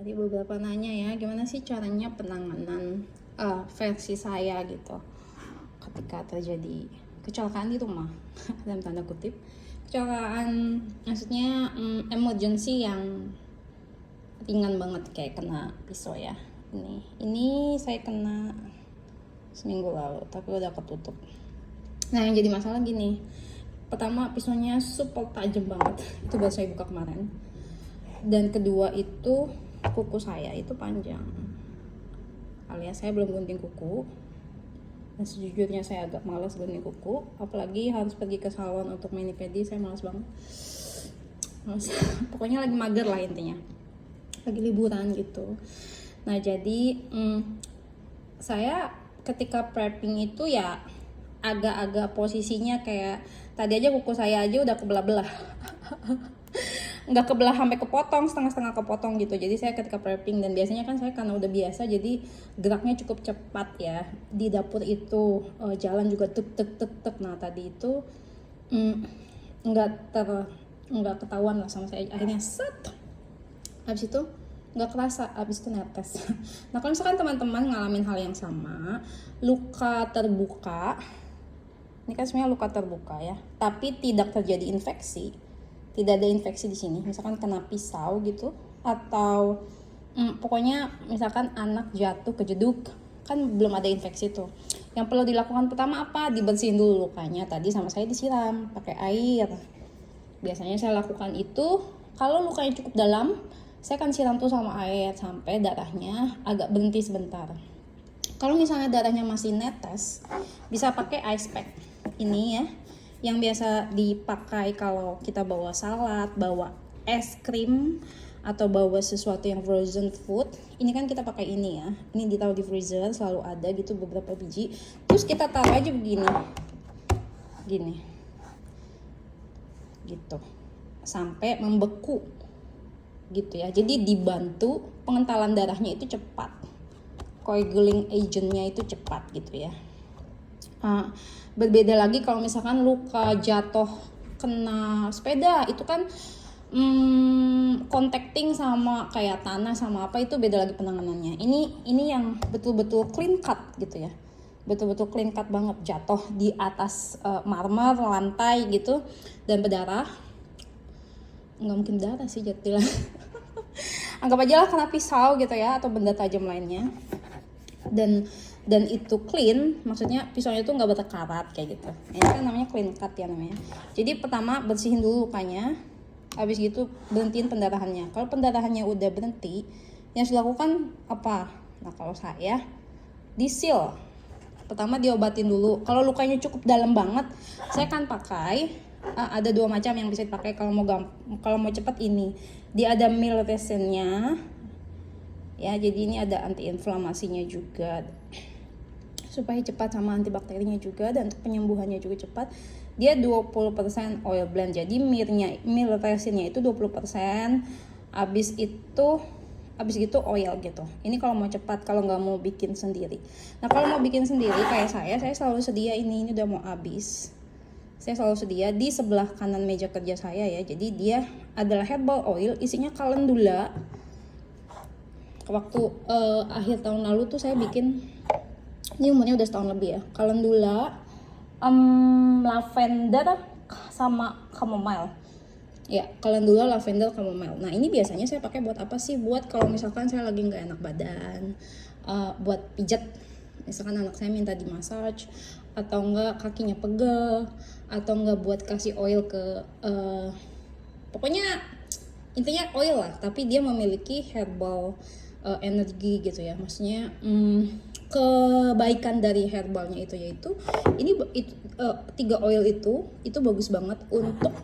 Tadi beberapa nanya ya, gimana sih caranya penanganan versi saya gitu ketika terjadi kecelakaan di rumah dalam tanda kutip. Kecelakaan maksudnya emergency yang ringan banget kayak kena pisau ya. Ini saya kena seminggu lalu tapi udah ketutup. Nah yang jadi masalah gini, pertama pisaunya super tajam banget, itu baru saya buka kemarin. Dan kedua itu kuku saya itu panjang, alias saya belum gunting kuku. Dan sejujurnya saya agak malas gunting kuku, apalagi harus pergi ke salon untuk mani pedi. Saya malas banget, malas. Pokoknya lagi mager lah intinya, lagi liburan gitu. Nah jadi saya ketika prepping itu ya agak-agak posisinya kayak tadi aja kuku saya aja udah kebelah-belah. Nggak kebelah sampai kepotong, setengah-setengah kepotong gitu. Jadi saya ketika prepping, dan biasanya kan saya karena udah biasa jadi geraknya cukup cepat ya di dapur itu, jalan juga tek. Nah tadi itu nggak ketahuan lah sama saya, akhirnya set, habis itu nggak kerasa, habis itu netes. Nah kalau misalkan teman-teman ngalamin hal yang sama, luka terbuka, ini kan sebenarnya luka terbuka ya, tapi tidak terjadi infeksi, tidak ada infeksi di sini, misalkan kena pisau gitu, atau pokoknya misalkan anak jatuh kejeduk, kan belum ada infeksi tuh. Yang perlu dilakukan pertama apa? Dibersihin dulu lukanya. Tadi sama saya disiram pakai air. Biasanya saya lakukan itu. Kalau lukanya cukup dalam, saya akan siram tuh sama air sampai darahnya agak berhenti sebentar. Kalau misalnya darahnya masih netes, bisa pakai ice pack ini ya, yang biasa dipakai kalau kita bawa salad, bawa es krim, atau bawa sesuatu yang frozen food. Ini kan kita pakai ini ya, ini ditaruh di freezer, selalu ada gitu beberapa biji. Terus kita taruh aja begini, gini, gitu, sampai membeku gitu ya. Jadi dibantu pengentalan darahnya itu cepat, coaguling agentnya itu cepat gitu ya. Berbeda lagi kalau misalkan luka jatuh kena sepeda, itu kan contacting sama kayak tanah sama apa, itu beda lagi penanganannya. Ini yang betul-betul clean cut gitu ya, betul-betul clean cut banget, jatuh di atas marmer lantai gitu dan berdarah. Nggak mungkin darah sih jatuh lah. Anggap aja lah kena pisau gitu ya, atau benda tajam lainnya. Dan itu clean, maksudnya pisaunya tuh nggak berkarat kayak gitu. Ini kan namanya clean cut ya namanya. Jadi pertama bersihin dulu lukanya, habis gitu berhentiin pendarahannya. Kalau pendarahannya udah berhenti, yang harus dilakukan apa? Nah kalau saya di-seal. Pertama diobatin dulu. Kalau lukanya cukup dalam banget, saya kan pakai ada dua macam yang bisa dipakai kalau mau cepat ini. Dia ada meal resinnya. Ya, jadi ini ada anti-inflamasinya juga supaya cepat, sama antibakterinya juga, dan untuk penyembuhannya juga cepat. Dia 20% oil blend, jadi meal resinnya itu 20%, habis gitu oil gitu. Ini kalau mau cepat, kalau nggak mau bikin sendiri. Nah kalau mau bikin sendiri kayak saya selalu sedia ini udah mau habis. Saya selalu sedia di sebelah kanan meja kerja saya ya. Jadi dia adalah herbal oil, isinya calendula. Waktu akhir tahun lalu tuh saya bikin, ini umurnya udah setahun lebih ya, calendula, lavender sama chamomile ya, calendula, lavender, chamomile. Nah ini biasanya saya pakai buat apa sih? Buat kalau misalkan saya lagi nggak enak badan, buat pijat, misalkan anak saya minta di massage, atau enggak kakinya pegel, atau enggak buat kasih oil ke pokoknya intinya oil lah, tapi dia memiliki herbal energi gitu ya. Maksudnya kebaikan dari herbalnya itu yaitu ini tiga oil itu bagus banget untuk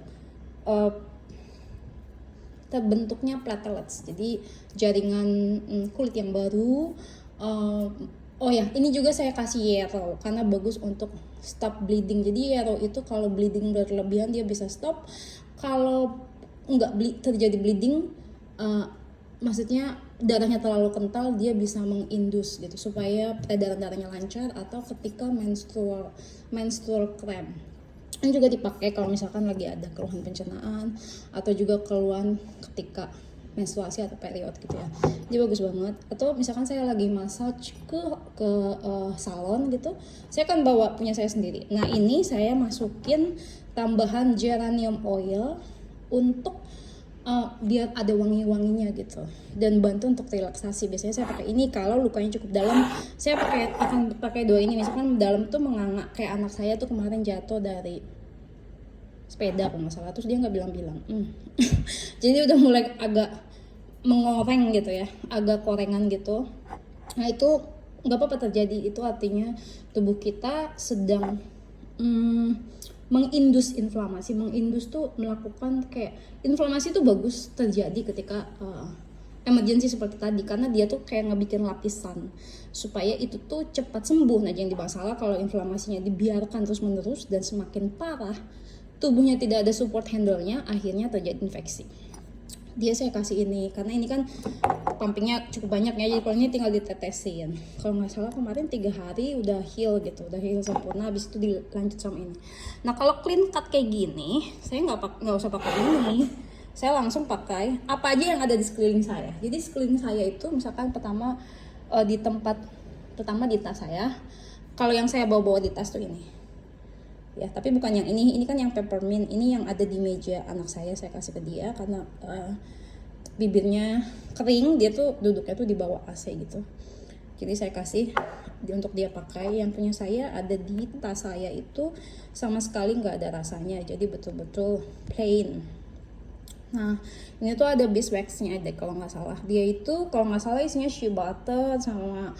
terbentuknya platelets, jadi jaringan kulit yang baru. Oh ya, ini juga saya kasih Yero karena bagus untuk stop bleeding. Jadi Yero itu kalau bleeding berlebihan dia bisa stop. Kalau nggak terjadi bleeding, maksudnya darahnya terlalu kental, dia bisa mengindus gitu supaya peredaran darahnya lancar, atau ketika menstrual cramp. Ini juga dipakai kalau misalkan lagi ada keluhan pencernaan, atau juga keluhan ketika menstruasi atau period gitu ya. Jadi bagus banget. Atau misalkan saya lagi massage ke salon gitu, saya kan bawa punya saya sendiri. Nah ini saya masukin tambahan geranium oil untuk biar ada wangi-wanginya gitu dan bantu untuk relaksasi. Biasanya saya pakai ini kalau lukanya cukup dalam. Saya akan pakai 2 ini. Misalkan dalam tuh menganga, kayak anak saya tuh kemarin jatuh dari sepeda kalau nggak salah, terus dia nggak bilang-bilang. Jadi udah mulai agak mengoreng gitu ya, agak korengan gitu. Nah itu nggak apa-apa terjadi, itu artinya tubuh kita sedang mengindus inflamasi. Mengindus tuh melakukan kayak inflamasi tuh bagus terjadi ketika emergency seperti tadi, karena dia tuh kayak ngebikin lapisan supaya itu tuh cepat sembuh. Nah yang dimasalah kalau inflamasinya dibiarkan terus menerus dan semakin parah, tubuhnya tidak ada support handle-nya, akhirnya terjadi infeksi. Dia saya kasih ini karena ini kan pumpingnya cukup banyak ya, jadi kalau ini tinggal ditetesin. Kalau nggak salah kemarin 3 hari udah heal gitu, udah heal sempurna. Habis itu dilanjut sama ini. Nah kalau clean cut kayak gini, saya nggak usah pakai ini. Saya langsung pakai apa aja yang ada di sekeliling saya. Jadi sekeliling saya itu misalkan pertama di tempat, pertama di tas saya. Kalau yang saya bawa di tas tuh ini. Ya, tapi bukan yang ini kan yang peppermint. Ini yang ada di meja anak saya kasih ke dia karena bibirnya kering, dia tuh duduknya tuh di bawah AC gitu. Jadi saya kasih untuk dia pakai. Yang punya saya ada di tas saya itu sama sekali nggak ada rasanya, jadi betul-betul plain. Nah ini tuh ada beeswax-nya deh kalau nggak salah. Dia itu kalau nggak salah isinya shea butter sama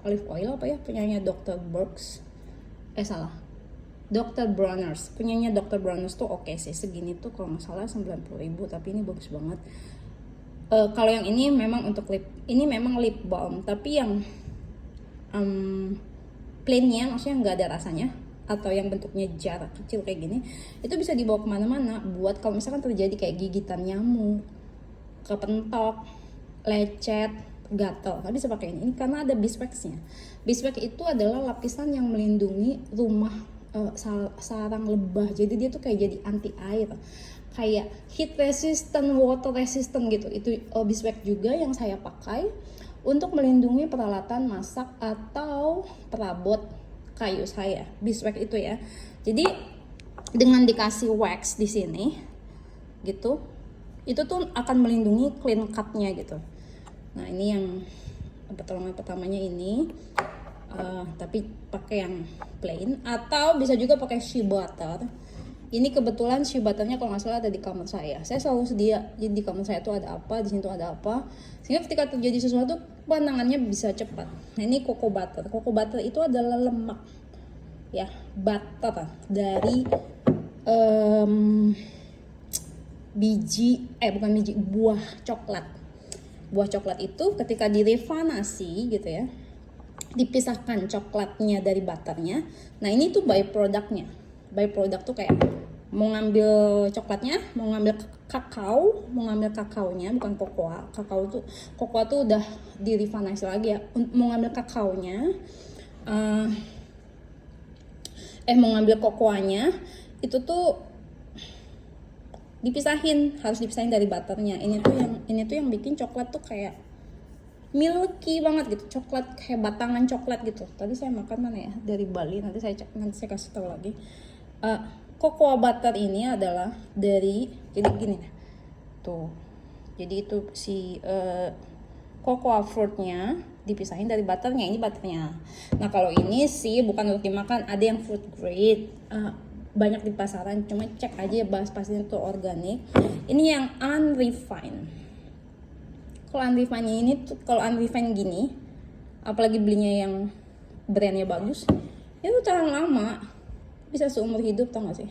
olive oil apa ya, punyanya Dr. Burks. Salah, Dr. Bronner's, punyanya Dr. Bronner's tuh oke sih, segini tuh kalau nggak salah 90.000, tapi ini bagus banget. Kalau yang ini memang untuk lip, ini memang lip balm, tapi yang plainnya, maksudnya nggak ada rasanya, atau yang bentuknya jar kecil kayak gini, itu bisa dibawa kemana-mana. Buat kalau misalkan terjadi kayak gigitan nyamuk, kepentok, lecet, gatal, tapi bisa pakai ini karena ada beeswax-nya. Beeswax itu adalah lapisan yang melindungi rumah sarang lebah. Jadi dia tuh kayak jadi anti air, kayak heat resistant, water resistant gitu. Itu beeswax juga yang saya pakai untuk melindungi peralatan masak atau perabot kayu saya. Beeswax itu ya. Jadi dengan dikasih wax di sini gitu, itu tuh akan melindungi clean cut-nya gitu. Nah ini yang pertolongan pertamanya ini, tapi pakai yang plain atau bisa juga pakai shea butter. Ini kebetulan shea butternya kalau nggak salah ada di kamar saya. Saya selalu sedia, jadi di kamar saya tuh ada apa, di sini tuh ada apa, sehingga ketika terjadi sesuatu penanganannya bisa cepat. Nah ini cocoa butter. Cocoa butter itu adalah lemak ya, butter dari buah coklat. Buah coklat itu ketika direfinasi gitu ya, dipisahkan coklatnya dari butternya. Nah ini tuh byproductnya. Byproduct tuh kayak mau ngambil coklatnya, mau ngambil kakao, mau ngambil kakaonya, bukan kokoa. Kokoa tuh udah direfinasi lagi ya. Mau ngambil kakaonya, mau ngambil kokoanya, itu tuh harus dipisahin dari butternya. Ini tuh yang bikin coklat tuh kayak milky banget gitu, coklat kayak batangan coklat gitu. Tadi saya makan mana ya, dari Bali, nanti saya kasih tahu lagi. Cocoa butter ini adalah dari, jadi gini tuh, jadi itu si cocoa fruitnya dipisahin dari butternya. Ini butternya. Nah kalau ini sih bukan untuk dimakan, ada yang fruit grade, banyak di pasaran, cuma cek aja bahas pastinya itu organik. Ini yang unrefined. Kalau unrefined ini tuh, kalau unrefined gini, apalagi belinya yang brandnya bagus, itu tahan lama, bisa seumur hidup, tau gak sih?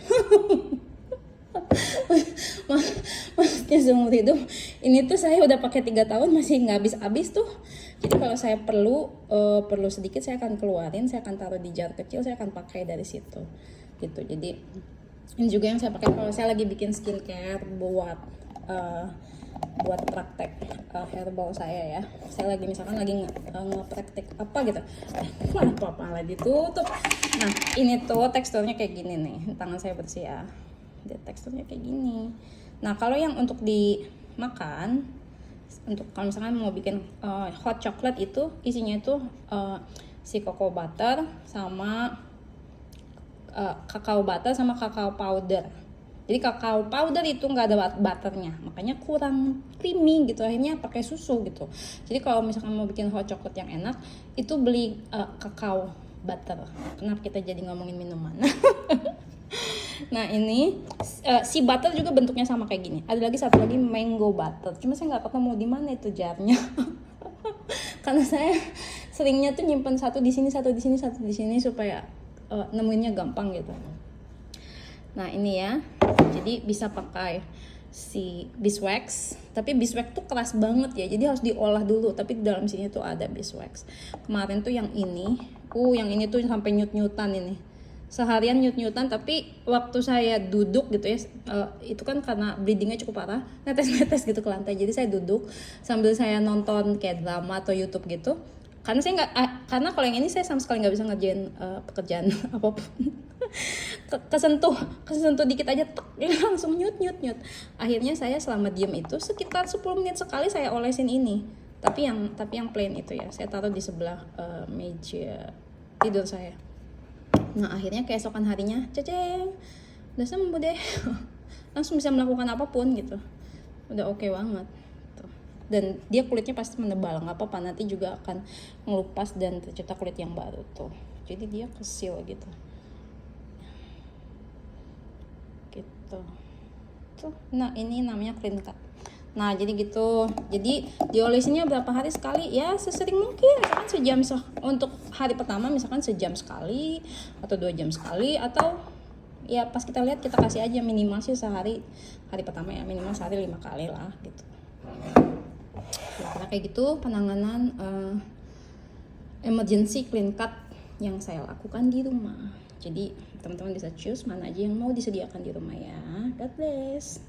Maksudnya seumur hidup. Ini tuh saya udah pakai 3 tahun masih nggak habis tuh. Jadi kalau saya perlu sedikit, saya akan keluarin, saya akan taruh di jar kecil, saya akan pakai dari situ gitu. Jadi ini juga yang saya pakai kalau saya lagi bikin skincare buat praktek herbal saya ya. Saya lagi misalkan lagi ngepraktek apa gitu, malah ditutup. Nah ini tuh teksturnya kayak gini nih, tangan saya bersih ya, dia teksturnya kayak gini. Nah kalau yang untuk dimakan, untuk kalau misalkan mau bikin hot chocolate itu isinya itu si cocoa butter sama kakao butter sama kakao powder. Jadi kakao powder itu nggak ada butternya, makanya kurang creamy gitu. Akhirnya pakai susu gitu. Jadi kalau misalkan mau bikin hot chocolate yang enak, itu beli kakao butter. Kenapa kita jadi ngomongin minuman? Nah ini si butter juga bentuknya sama kayak gini. Ada lagi satu lagi mango butter. Cuma saya nggak ketemu di mana itu jarnya. Karena saya seringnya tuh nyimpen satu di sini, satu di sini, satu di sini supaya nemuinnya gampang gitu. Nah ini ya, jadi bisa pakai si beeswax, tapi beeswax tuh keras banget ya, jadi harus diolah dulu. Tapi di dalam sini tuh ada beeswax. Kemarin tuh yang ini tuh sampai nyut-nyutan ini. Seharian nyut-nyutan, tapi waktu saya duduk gitu ya, itu kan karena bleedingnya cukup parah, netes-netes gitu ke lantai. Jadi saya duduk sambil saya nonton kayak drama atau YouTube gitu. Karena saya nggak, karena kalau yang ini saya sama sekali nggak bisa ngerjain pekerjaan apapun. kesentuh dikit aja langsung nyut. Akhirnya saya selama diem itu sekitar 10 menit sekali saya olesin ini. Tapi yang plain itu ya, saya taruh di sebelah meja tidur saya. Nah akhirnya keesokan harinya, ceceng, udah sembuh deh. Langsung bisa melakukan apapun gitu. Udah oke banget. Dan dia kulitnya pasti menebal, nggak apa-apa, nanti juga akan ngelupas dan tercipta kulit yang baru tuh. Jadi dia kecil gitu tuh. Nah ini namanya clean cut. Nah jadi gitu, jadi diolesinnya berapa hari sekali ya, sesering mungkin. Misalkan sejam untuk hari pertama misalkan sejam sekali atau 2 jam sekali, atau ya pas kita lihat kita kasih aja minimal sih sehari. Hari pertama ya minimal sehari 5 kali lah gitu. Kira-kira kayak gitu penanganan emergency clean cut yang saya lakukan di rumah. Jadi teman-teman bisa choose mana aja yang mau disediakan di rumah ya. God bless.